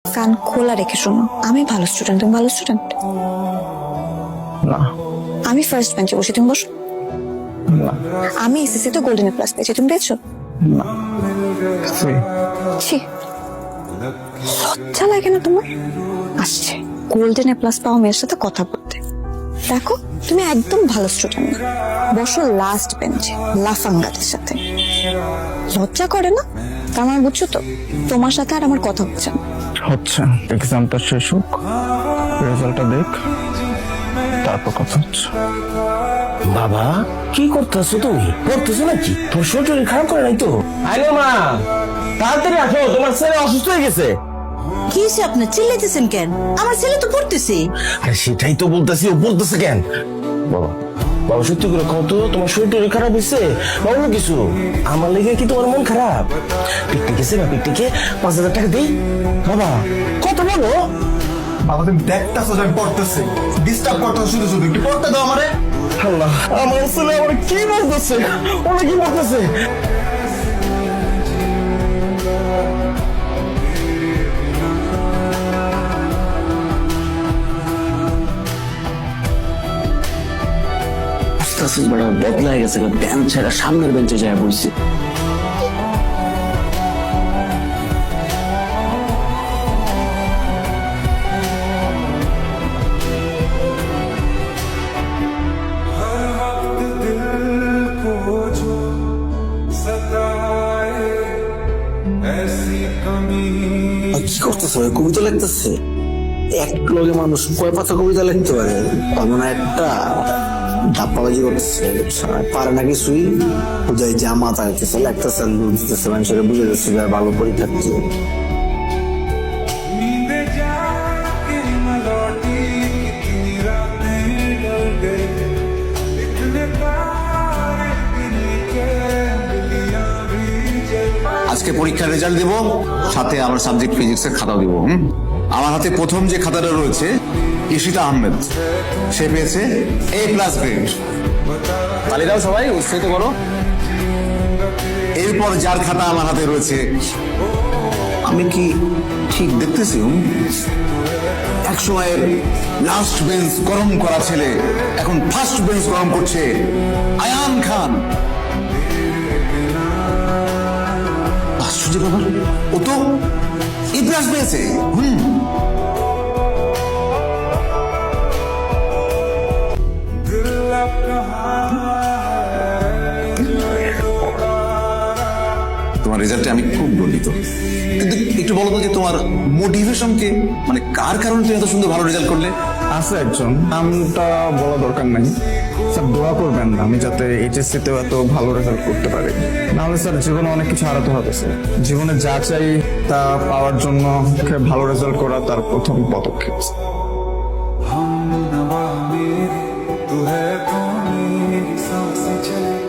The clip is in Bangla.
কান খোলা রেখে শোনো, আমি ভালো স্টুডেন্ট, তুমি ভালো স্টুডেন্ট? না। আমি ফার্স্ট বেঞ্চে বসে, তুমি বসো। না। আমি এসএসসি তো গোল্ডেন প্লাস পেয়েছি, তুমি পেয়েছো? না। ছি। ছি, লজ্জা লাগে না তোমার? আসছে গোল্ডেন প্লাস পাওয়া মেয়ের সাথে কথা বলতে। দেখো তুমি একদম ভালো স্টুডেন্ট না, বসো লাস্ট বেঞ্চে লাফাঙ্গাদের সাথে। লজ্জা করে না? তার মানে বুঝছো তো তোমার সাথে আর আমার কথা হচ্ছে না। হচ্ছে এক্সামটা শেষ হোক, রেজাল্টটা দেখ, তারপর কথা হচ্ছে। বাবা কি করতেছো তুমি? পড়তেছো নাকি? তোর শরীর খারাপ করে নাই তো? আরে মা তাড়াতাড়ি আসো, তোমার ছেলে অসুস্থ হয়ে গেছে। কি হয়েছে আপনার? চিল্লাইতেছেন কেন? আমার ছেলে তো পড়তেছে। আরে সেটাই তো বলতেছি, ও বলতেছে কেন? বাবা বাবা সত্যি করে কত তোমার শরীর খারাপ হয়েছে? অন্য কিছু আমার লেগে কি তোমার মন খারাপ? পিকনিক গেছে না, পিকনিকে 5,000 টাকা দেই। বাবা কত বলো? বাবা তুমি দেখতেছো যে আমি পড়তেছি, ডিস্টার্ব করতেছো শুধু শুধু, একটু পড়তে দাও আমারে। আল্লাহ, আমার ছেলে আমার কি বলতেছে? ওরা কি বলতেছে? বদলা গেছে, বেঞ্চ ছেড়ে সামনের বেঞ্চে যায় বসছি। কি করতেছে? কবিতা লিখতেছে? এক লগে মানুষ কয় পাতা কবিতা লিখতে পারে? মানে একটা ধাপ্পাবাজি করতেছে, পারে না কিছুই। খুদাই জামা পাইতেছে, লিখতেছে, দিতেছে, মানুষের বুঝে যাচ্ছে যে ভালো পরীক্ষার্থী। আজকে পরীক্ষার রেজাল্ট দিব, সাথে আমার সাবজেক্ট ফিজিক্সের খাতাও দিব। আমার হাতে প্রথম যে খাতাটা রয়েছে ঈশিতা আহমেদ, সে পেয়েছে A+ গ্রেড। তালিকাও সবাই উৎসাহিত করো। এরপর যার খাতা আমার হাতে রয়েছে, আমি কি ঠিক দেখতেছি? এক সময়ের লাস্ট বেঞ্চ গরম করা ছেলে এখন ফার্স্ট বেঞ্চ গরম করছে, আয়ান খান। ও তো A+ পেয়েছে। তোমার রেজাল্টে আমি খুব গর্বিত, কিন্তু একটু বলো তো যে তোমার মোটিভেশন কে, মানে কার কারণে তুমি এত সুন্দর ভালো রেজাল্ট করলে? আছে একজন, নামটা বলা দরকার নাই। স্যার দোয়া করবেন আমি যাতে এইচএসসি তেও এত ভালো রেজাল্ট করতে পারি, নাহলে স্যার জীবনে অনেক কিছু হারাতে হবে। স্যার জীবনে যা চাই তা পাওয়ার জন্য ভালো রেজাল্ট করা তার প্রথম পদক্ষেপ। हम नवा मेरी तू है कौन मेरी सांसें चले